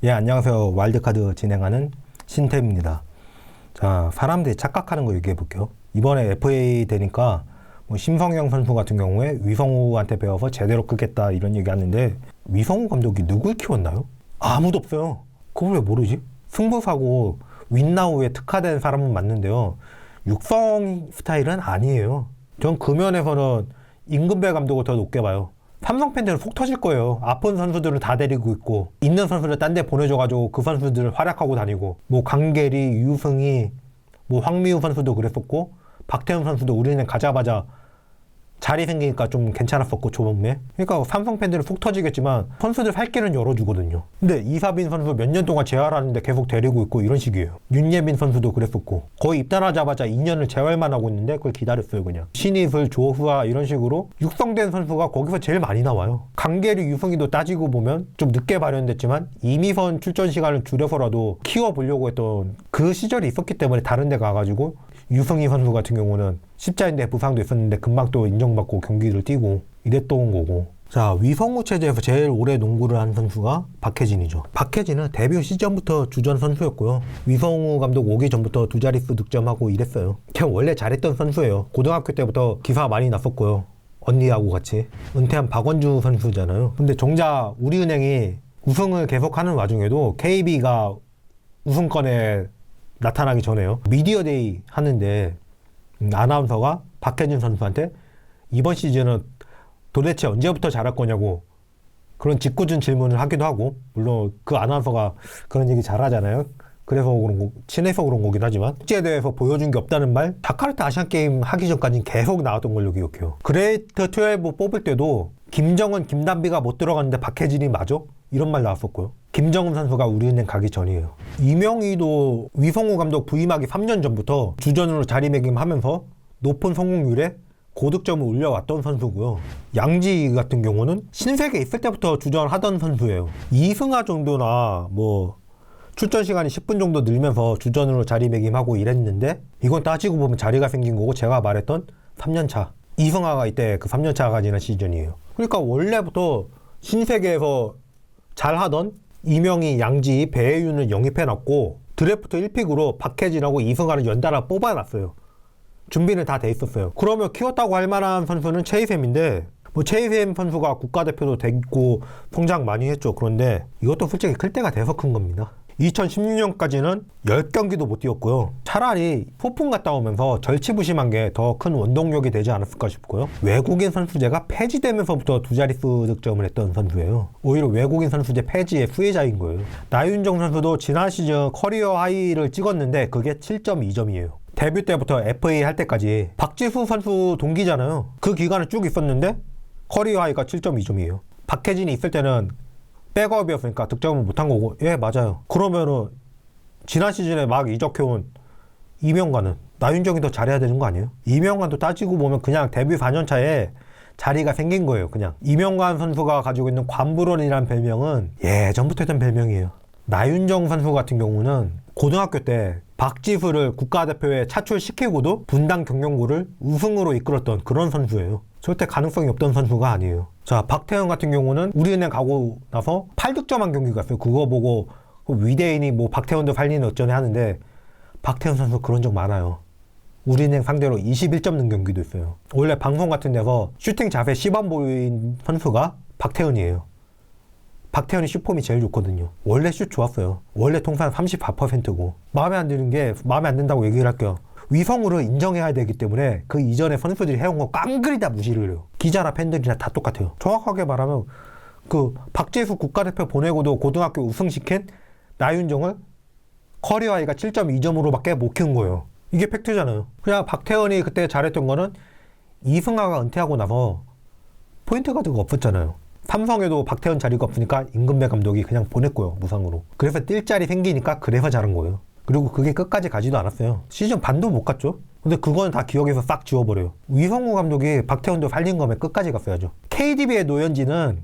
예, 안녕하세요. 와일드카드 진행하는 신태입니다. 자, 사람들이 착각하는 거 얘기해 볼게요. 이번에 FA 되니까 뭐 심성영 선수 같은 경우에 위성우한테 배워서 제대로 크겠다 이런 얘기 하는데, 위성우 감독이 누굴 키웠나요? 아무도 없어요. 그걸 왜 모르지? 승부사고 윈나우에 특화된 사람은 맞는데요, 육성 스타일은 아니에요. 전 그 면에서는 임금배 감독을 더 높게 봐요. 삼성 팬들은 속 터질 거예요. 아픈 선수들을 다 데리고 있고, 있는 선수를 딴 데 보내줘가지고 그 선수들을 활약하고 다니고, 뭐 강계리, 유승희, 뭐 황미우 선수도 그랬었고, 박태훈 선수도 우리는 가자마자 자리 생기니까 좀 괜찮았었고, 조범매. 그러니까 삼성 팬들은 속 터지겠지만 선수들 살 길은 열어주거든요. 근데 이사빈 선수 몇 년 동안 재활하는데 계속 데리고 있고 이런 식이에요. 윤예빈 선수도 그랬었고, 거의 입단하자마자 2년을 재활만 하고 있는데 그걸 기다렸어요. 그냥 신이슬, 조수아 이런 식으로 육성된 선수가 거기서 제일 많이 나와요. 강계리, 유승희도 따지고 보면 좀 늦게 발현됐지만 이미선 출전 시간을 줄여서라도 키워보려고 했던 그 시절이 있었기 때문에 다른 데 가가지고, 유승희 선수 같은 경우는 십자인대 부상도 있었는데 금방 또 인정받고 경기를 뛰고 이랬던 거고. 자, 위성우 체제에서 제일 오래 농구를 한 선수가 박혜진이죠. 박혜진은 데뷔 시즌부터 주전 선수였고요. 위성우 감독 오기 전부터 두 자릿수 득점하고 이랬어요. 걔 원래 잘했던 선수예요. 고등학교 때부터 기사 많이 났었고요. 언니하고 같이. 은퇴한 박원주 선수잖아요. 근데 정작 우리은행이 우승을 계속하는 와중에도 KB가 우승권에 나타나기 전에요, 미디어데이 하는데 아나운서가 박혜진 선수한테 이번 시즌은 도대체 언제부터 잘할 거냐고 그런 짓궂은 질문을 하기도 하고, 물론 그 아나운서가 그런 얘기 잘하잖아요. 그래서 그런 거, 친해서 그런 거긴 하지만 국제대회에서 보여준 게 없다는 말, 자카르타 아시안게임 하기 전까지는 계속 나왔던 걸로 기억해요. 그레이트 12 뽑을 때도 김정은, 김단비가 못 들어갔는데 박혜진이 맞아? 이런 말 나왔었고요. 김정은 선수가 우리은행 가기 전이에요. 이명희도 위성우 감독 부임하기 3년 전부터 주전으로 자리매김하면서 높은 성공률에 고득점을 올려왔던 선수고요. 양지 같은 경우는 신세계에 있을 때부터 주전하던 선수예요. 이승하 정도나 뭐 출전 시간이 10분 정도 늘면서 주전으로 자리매김하고 이랬는데, 이건 따지고 보면 자리가 생긴 거고, 제가 말했던 3년차, 이승하가 이때 그 3년차가 지난 시즌이에요. 그러니까 원래부터 신세계에서 잘하던 이명희, 양지, 배혜윤을 영입해놨고, 드래프트 1픽으로 박혜진하고 이승하를 연달아 뽑아놨어요. 준비는 다 돼 있었어요. 그러면 키웠다고 할 만한 선수는 최희샘인데, 뭐 최희샘 선수가 국가대표도 됐고 성장 많이 했죠. 그런데 이것도 솔직히 클 때가 돼서 큰 겁니다. 2016년까지는 10경기도 못 뛰었고요. 차라리 소풍 갔다 오면서 절치부심한 게 더 큰 원동력이 되지 않았을까 싶고요. 외국인 선수제가 폐지되면서부터 두 자릿수 득점을 했던 선수예요. 오히려 외국인 선수제 폐지의 수혜자인 거예요. 나윤정 선수도 지난 시즌 커리어 하이를 찍었는데 그게 7.2점이에요. 데뷔 때부터 FA 할 때까지. 박지수 선수 동기잖아요. 그 기간을 쭉 있었는데 커리어 하이가 7.2점이에요. 박혜진이 있을 때는 백업이었으니까 득점을 못한 거고. 예, 맞아요. 그러면은 지난 시즌에 막 이적해온 이명관은, 나윤정이 더 잘해야 되는 거 아니에요? 이명관도 따지고 보면 그냥 데뷔 4년차에 자리가 생긴 거예요. 그냥 이명관 선수가 가지고 있는 관불원이라는 별명은 예전부터 했던 별명이에요. 나윤정 선수 같은 경우는 고등학교 때 박지수를 국가대표에 차출시키고도 분당 경영고를 우승으로 이끌었던 그런 선수예요. 절대 가능성이 없던 선수가 아니에요. 자, 박태현 같은 경우는 우리은행 가고 나서 8득점한 경기가 있어요. 그거 보고 위대인이 뭐 박태현도 살리는 어쩌네 하는데, 박태현 선수 그런 적 많아요. 우리은행 상대로 21점 넣은 경기도 있어요. 원래 방송 같은 데서 슈팅 자세 10원 보인 선수가 박태현이에요. 박태현이 슛폼이 제일 좋거든요. 원래 슛 좋았어요. 원래 통산 34%고. 마음에 안 드는 게, 마음에 안 든다고 얘기를 할게요. 위성으로 인정해야 되기 때문에 그 이전에 선수들이 해온 거 깡그리 다 무시를 해요. 기자나 팬들이나 다 똑같아요. 정확하게 말하면 그 박재수 국가대표 보내고도 고등학교 우승시킨 나윤정을 커리어 하이가 7.2점으로밖에 못 키운 거예요. 이게 팩트잖아요. 그냥 박태현이 그때 잘했던 거는 이승하가 은퇴하고 나서 포인트 가드가 없었잖아요. 삼성에도 박태현 자리가 없으니까 임금배 감독이 그냥 보냈고요, 무상으로. 그래서 뛸 자리 생기니까 그래서 잘한 거예요. 그리고 그게 끝까지 가지도 않았어요. 시즌 반도 못 갔죠. 근데 그건 다 기억에서 싹 지워버려요. 위성우 감독이 박태현도 살린 거면 끝까지 갔어야죠. KDB의 노현진은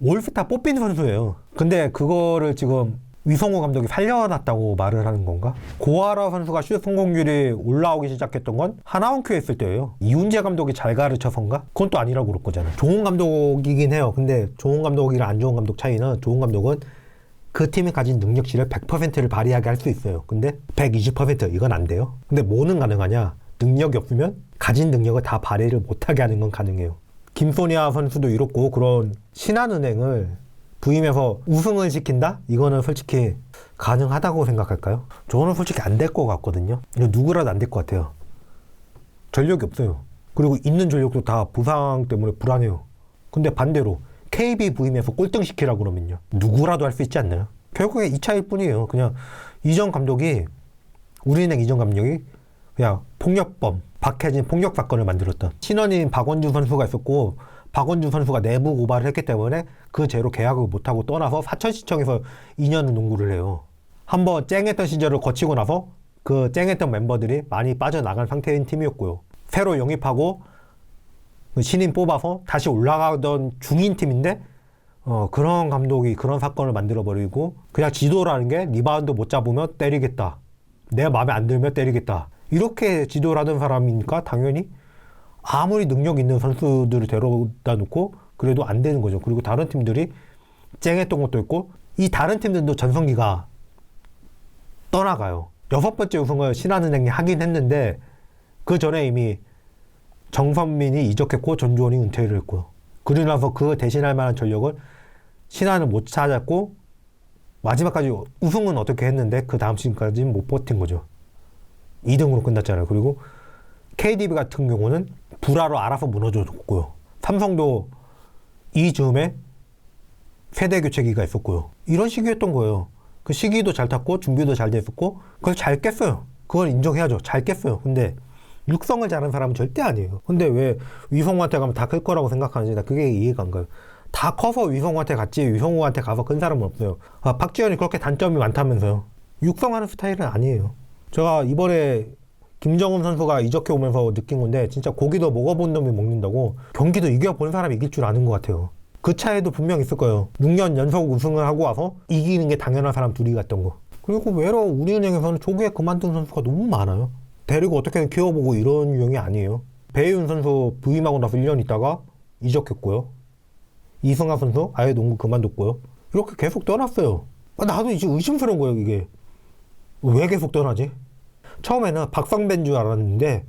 올스타 뽑힌 선수예요. 근데 그거를 지금 위성우 감독이 살려놨다고 말을 하는 건가? 고아라 선수가 슛 성공률이 올라오기 시작했던 건 하나원큐에 있을 때예요. 이훈재 감독이 잘 가르쳐서인가? 그건 또 아니라고 그럴 거잖아. 좋은 감독이긴 해요. 근데 좋은 감독이랑 안 좋은 감독 차이는, 좋은 감독은 그 팀이 가진 능력치를 100%를 발휘하게 할 수 있어요. 근데 120% 이건 안 돼요. 근데 뭐는 가능하냐? 능력이 없으면 가진 능력을 다 발휘를 못하게 하는 건 가능해요. 김소니아 선수도 이렇고 그런 신한은행을 부임해서 우승을 시킨다? 이거는 솔직히 가능하다고 생각할까요? 저는 솔직히 안 될 것 같거든요. 누구라도 안 될 것 같아요. 전력이 없어요. 그리고 있는 전력도 다 부상 때문에 불안해요. 근데 반대로 KB 부임해서 꼴등 시키라고 그러면요. 누구라도 할 수 있지 않나요? 결국에 2차일 뿐이에요. 그냥 우리은행 이전 감독이 그냥 폭력범, 박해진 폭력 사건을 만들었던 신원인 박원준 선수가 있었고 박원준 선수가 내부 고발을 했기 때문에 그 죄로 계약을 못하고 떠나서 사천시청에서 2년을 농구를 해요. 한번 쨍했던 시절을 거치고 나서 그 쨍했던 멤버들이 많이 빠져나간 상태인 팀이었고요. 새로 영입하고 신인 뽑아서 다시 올라가던 중인 팀인데 그런 감독이 그런 사건을 만들어버리고 그냥 지도라는 게 리바운드 못 잡으면 때리겠다. 내 마음에 안 들면 때리겠다. 이렇게 지도를 하던 사람이니까 당연히 아무리 능력 있는 선수들을 데려다 놓고 그래도 안 되는 거죠. 그리고 다른 팀들이 쨍했던 것도 있고 이 다른 팀들도 전성기가 떠나가요. 6번째 우승을 신한은행이 하긴 했는데 그 전에 이미 정선민이 이적했고 전주원이 은퇴를 했고요. 그러고 나서 그 대신할 만한 전력을 신한은 못 찾았고 마지막까지 우승은 어떻게 했는데 그 다음 시즌까지는 못 버틴 거죠. 2등으로 끝났잖아요. 그리고 KDB 같은 경우는 불화로 알아서 무너져줬고요. 삼성도 이 즈음에 세대 교체기가 있었고요. 이런 시기였던 거예요. 그 시기도 잘 탔고 준비도 잘 됐었고 그걸 잘 깼어요. 그걸 인정해야죠. 잘 깼어요. 근데 육성을 잘하는 사람은 절대 아니에요. 근데 왜 위성우한테 가면 다 클 거라고 생각하는지 나 그게 이해가 안 가요. 다 커서 위성우한테 갔지 위성우한테 가서 큰 사람은 없어요. 박지현이 그렇게 단점이 많다면서요. 육성하는 스타일은 아니에요. 제가 이번에 김정은 선수가 이적해 오면서 느낀 건데 진짜 고기도 먹어본 놈이 먹는다고 경기도 이겨본 사람이 이길 줄 아는 것 같아요. 그 차이도 분명 있을 거예요. 6년 연속 우승을 하고 와서 이기는 게 당연한 사람 둘이 갔던 거. 그리고 외로 우리은행에서는 조기에 그만둔 선수가 너무 많아요. 데리고 어떻게든 키워보고 이런 유형이 아니에요. 배희훈 선수 부임하고 나서 1년 있다가 이적했고요. 이승하 선수 아예 농구 그만뒀고요. 이렇게 계속 떠났어요. 나도 이제 의심스러운 거예요. 이게 왜 계속 떠나지? 처음에는 박성배인 줄 알았는데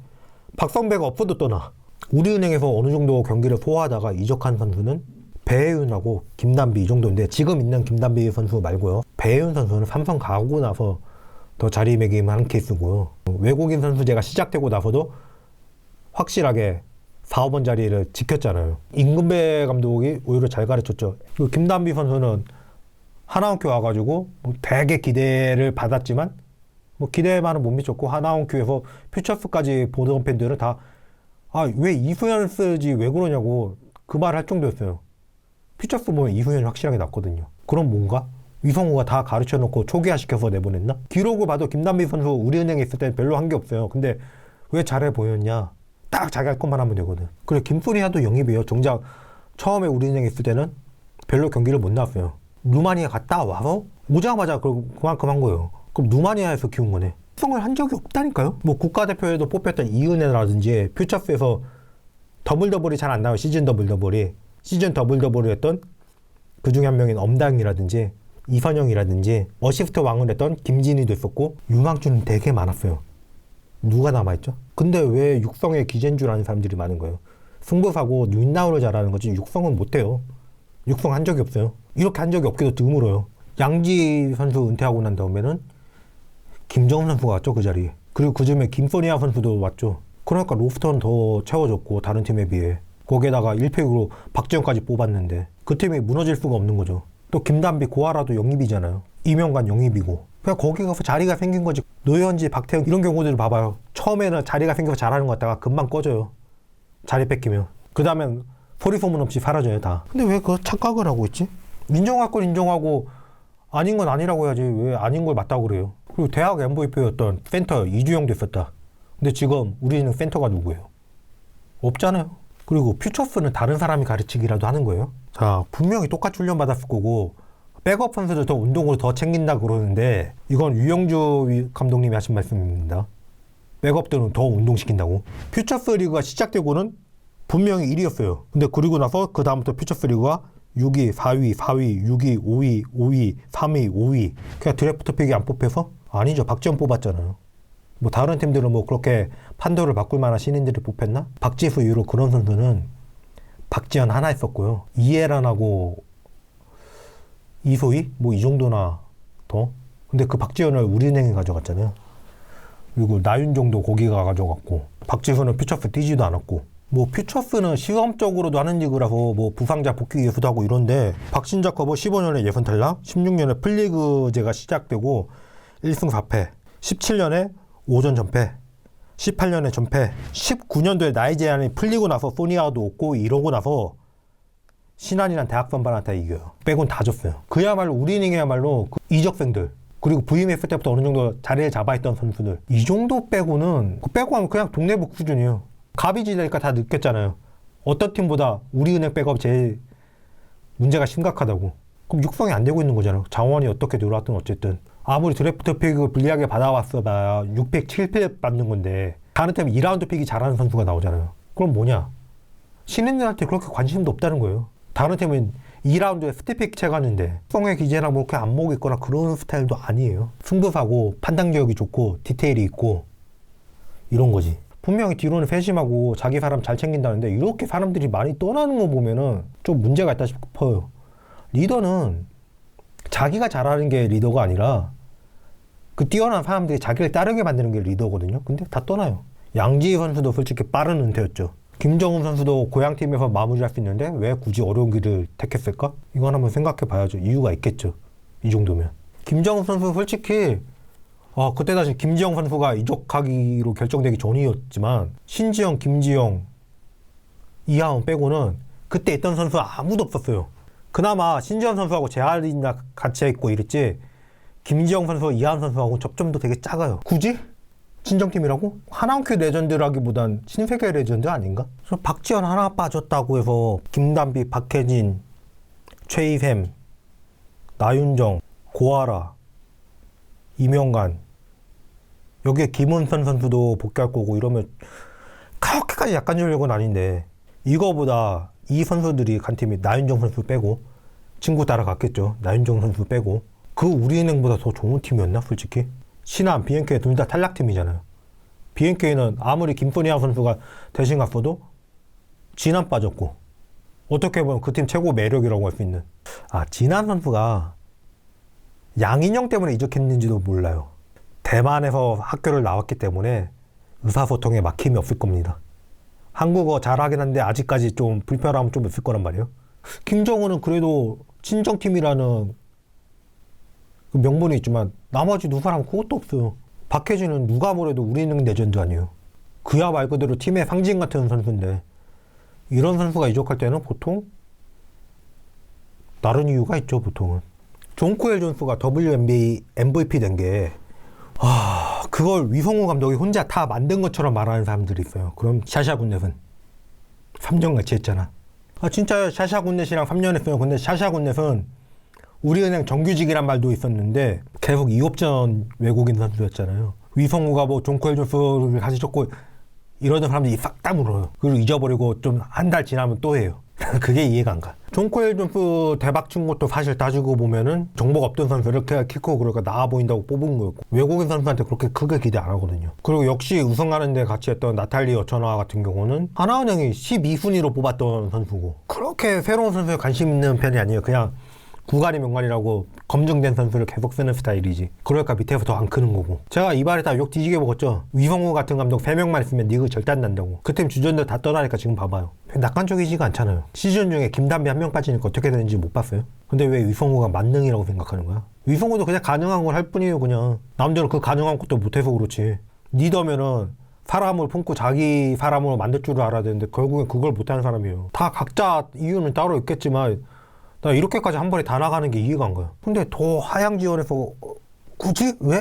박성배가 없어도 떠나. 우리은행에서 어느 정도 경기를 소화하다가 이적한 선수는 배혜윤하고 김단비 이 정도인데 지금 있는 김단비 선수 말고요. 배혜윤 선수는 삼성 가고 나서 더 자리매김한 케이스고요. 외국인 선수제가 시작되고 나서도 확실하게 4, 5번 자리를 지켰잖아요. 임금배 감독이 오히려 잘 가르쳤죠. 그리고 김단비 선수는 하나원큐 와가지고 되게 기대를 받았지만 기대만은 못 미쳤고 하나원큐에서 퓨처스까지 보던 팬들은 다 왜 이수현 쓰지 왜 그러냐고 그 말을 할 정도였어요. 퓨처스 보면 이수현이 확실하게 낫거든요. 그럼 뭔가? 위성우가 다 가르쳐놓고 초기화시켜서 내보냈나? 기록을 봐도 김단비 선수 우리은행에 있을 때는 별로 한 게 없어요. 근데 왜 잘해 보였냐? 딱 자기 할 것만 하면 되거든. 그래 김소니아도 영입이에요. 정작 처음에 우리은행에 있을 때는 별로 경기를 못 나왔어요. 루마니아 갔다 와서 오자마자 그만큼 한 거예요. 그럼 루마니아에서 키운 거네. 성을 한 적이 없다니까요. 국가대표에도 뽑혔던 이은혜라든지 퓨처스에서 더블더블이 잘 안 나와요. 시즌 더블더블을 했던 그 중에 한 명인 엄당이라든지 이선영이라든지 어시스트 왕을 했던 김진희도 있었고 유망주는 되게 많았어요. 누가 남아있죠? 근데 왜 육성의 기재인 줄 아는 사람들이 많은 거예요. 승부사고 윈나우를 잘하는 거지 육성은 못해요. 육성 한 적이 없어요. 이렇게 한 적이 없기도 드물어요. 양지 선수 은퇴하고 난 다음에는 김정은 선수가 왔죠. 그 자리에. 그리고 그쯤에 김소니아 선수도 왔죠. 그러니까 로스터는 더 채워졌고 다른 팀에 비해. 거기에다가 1픽으로 박지현까지 뽑았는데 그 팀이 무너질 수가 없는 거죠. 또 김단비 고아라도 영입이잖아요. 이명관 영입이고. 그냥 거기 가서 자리가 생긴 거지. 노현지, 박태영 이런 경우들을 봐봐요. 처음에는 자리가 생겨서 잘하는 것 같다가 금방 꺼져요. 자리 뺏기면. 그 다음엔 소리 소문 없이 사라져요 다. 근데 왜 그 착각을 하고 있지? 인정할 건 인정하고 아닌 건 아니라고 해야지. 왜 아닌 걸 맞다고 그래요. 그리고 대학 MVP였던 센터 이주영도 있었다. 근데 지금 우리는 센터가 누구예요? 없잖아요. 그리고 퓨처스는 다른 사람이 가르치기라도 하는 거예요. 자, 분명히 똑같이 훈련받았을 거고 백업 선수들 더 운동으로 더 챙긴다 그러는데 이건 유영주 감독님이 하신 말씀입니다. 백업들은 더 운동시킨다고. 퓨처스 리그가 시작되고는 분명히 1위였어요. 근데 그리고 나서 그 다음부터 퓨처스 리그가 6위, 4위, 4위, 6위, 5위, 5위, 3위, 5위. 그냥 드래프트 픽이 안 뽑혀서? 아니죠. 박지원 뽑았잖아요. 뭐 다른 팀들은 뭐 그렇게 판도를 바꿀 만한 신인들이 뽑혔나? 박지수 이후로 그런 선수는 박지현 하나 있었고요. 이해란하고 이소희? 뭐 이 정도나 더? 근데 그 박지현을 우리은행이 가져갔잖아요. 그리고 나윤정도 거기가 가져갔고, 박지수는 퓨처스 뛰지도 않았고, 뭐 퓨처스는 시험적으로도 하는 리그라서 뭐 부상자 복귀 예수도 하고 이런데, 박신자 커버 15년에 예선 탈락, 16년에 플리그제가 시작되고 1승 4패, 17년에 5전 전패, 18년에 전패, 19년도에 나이 제한이 풀리고 나서 소니아도 없고 이러고 나서 신한이란 대학 선발한테 이겨요. 빼곤 다 졌어요. 그야말로 우리은행이야말로 그 이적생들, 그리고 부임했을 때부터 어느 정도 자리를 잡아있던 선수들, 이 정도 빼고는, 빼고 하면 그냥 동네북 수준이에요. 갑이지대니까 다 느꼈잖아요. 어떤 팀보다 우리은행 백업이 제일 문제가 심각하다고. 그럼 육성이 안 되고 있는 거잖아요. 자원이 어떻게 늘어왔든 어쨌든. 아무리 드래프트 픽을 불리하게 받아왔어봐야 6픽, 7픽 받는 건데, 다른 팀은 2라운드 픽이 잘하는 선수가 나오잖아요. 그럼 뭐냐? 신인들한테 그렇게 관심도 없다는 거예요. 다른 팀은 2라운드에 스티픽 채가는데 성의 기재나 뭐 그렇게 안목 있거나 그런 스타일도 아니에요. 승부사고 판단력이 좋고 디테일이 있고 이런 거지. 분명히 뒤로는 세심하고 자기 사람 잘 챙긴다는데 이렇게 사람들이 많이 떠나는 거 보면은 좀 문제가 있다 싶어요. 리더는 자기가 잘하는 게 리더가 아니라 그 뛰어난 사람들이 자기를 따르게 만드는 게 리더거든요. 근데 다 떠나요. 양지희 선수도 솔직히 빠른 은퇴였죠. 김정훈 선수도 고향팀에서 마무리할 수 있는데 왜 굳이 어려운 길을 택했을까? 이건 한번 생각해 봐야죠. 이유가 있겠죠. 이 정도면. 김정훈 선수 솔직히 그때 당시 김지영 선수가 이적하기로 결정되기 전이었지만 신지영, 김지영, 이하원 빼고는 그때 있던 선수 아무도 없었어요. 그나마 신지영 선수하고 재활이나 같이 있고 이랬지 김지영 선수, 이하원 선수하고 접점도 되게 작아요. 굳이? 친정팀이라고? 하나원큐 레전드라기보단 신세계 레전드 아닌가? 그래서 박지현 하나 빠졌다고 해서 김단비, 박혜진, 최희샘, 나윤정, 고아라, 이명관, 여기에 김은선 선수도 복귀할 거고 이러면 그렇게까지 약간 전력은 아닌데, 이거보다 이 선수들이 간 팀이 나윤정 선수 빼고 친구 따라갔겠죠. 나윤정 선수 빼고. 그 우리은행보다 더 좋은 팀이었나 솔직히? 신한, BNK 둘 다 탈락팀이잖아요. BNK는 아무리 김소니아 선수가 대신 갔어도 진한 빠졌고, 어떻게 보면 그 팀 최고 매력이라고 할 수 있는. 진한 선수가 양인영 때문에 이적했는지도 몰라요. 대만에서 학교를 나왔기 때문에 의사소통에 막힘이 없을 겁니다. 한국어 잘하긴 한데 아직까지 좀 불편함은 좀 있을 거란 말이에요. 김정은은 그래도 친정팀이라는 그 명분이 있지만 나머지 누구랑 그것도 없어요. 박혜진은 누가 뭐래도 우리은행 레전드 아니에요. 그야 말 그대로 팀의 상징 같은 선수인데 이런 선수가 이적할 때는 보통 다른 이유가 있죠. 보통은 존코엘 존스가 WNBA MVP 된 게 그걸 위성우 감독이 혼자 다 만든 것처럼 말하는 사람들이 있어요. 그럼 샤샤 굿넷은 3년 같이 했잖아. 진짜 샤샤 굿넷이랑 3년 했어요. 근데 샤샤 굿넷은 우리은행 정규직이란 말도 있었는데 계속 2옵션 외국인 선수였잖아요. 위성우가 뭐 존코엘 존스를 같이 줬고 이러던 사람들이 싹 다 물어요. 그리고 잊어버리고 좀 한 달 지나면 또 해요. 그게 이해가 안 가. 존코엘 존스 대박 친 것도 사실 따지고 보면은 정보가 없던 선수를 그냥 키 크고 그러니까 나아 보인다고 뽑은 거였고, 외국인 선수한테 그렇게 크게 기대 안 하거든요. 그리고 역시 우승하는데 같이 했던 나탈리 여천화 같은 경우는 하나은행이 12순위로 뽑았던 선수고, 그렇게 새로운 선수에 관심 있는 편이 아니에요. 그냥 구간이 명관이라고 검증된 선수를 계속 쓰는 스타일이지. 그러니까 밑에서 더 안 크는 거고. 제가 이발에 다 욕 뒤지게 먹었죠. 위성우 같은 감독 3명만 있으면 리그 절대 안 난다고. 그 팀 주전들 다 떠나니까 지금 봐봐요. 낙관적이지가 않잖아요. 시즌 중에 김단비 1명 빠지니까 어떻게 되는지 못 봤어요? 근데 왜 위성우가 만능이라고 생각하는 거야? 위성우도 그냥 가능한 걸 할 뿐이에요. 그냥 남들은 그 가능한 것도 못해서 그렇지. 리더면은 사람을 품고 자기 사람으로 만들 줄을 알아야 되는데 결국엔 그걸 못하는 사람이에요. 다 각자 이유는 따로 있겠지만 나 이렇게까지 한 번에 다 나가는 게 이해가 안 가요. 근데 더 하향 지원해서 굳이 왜?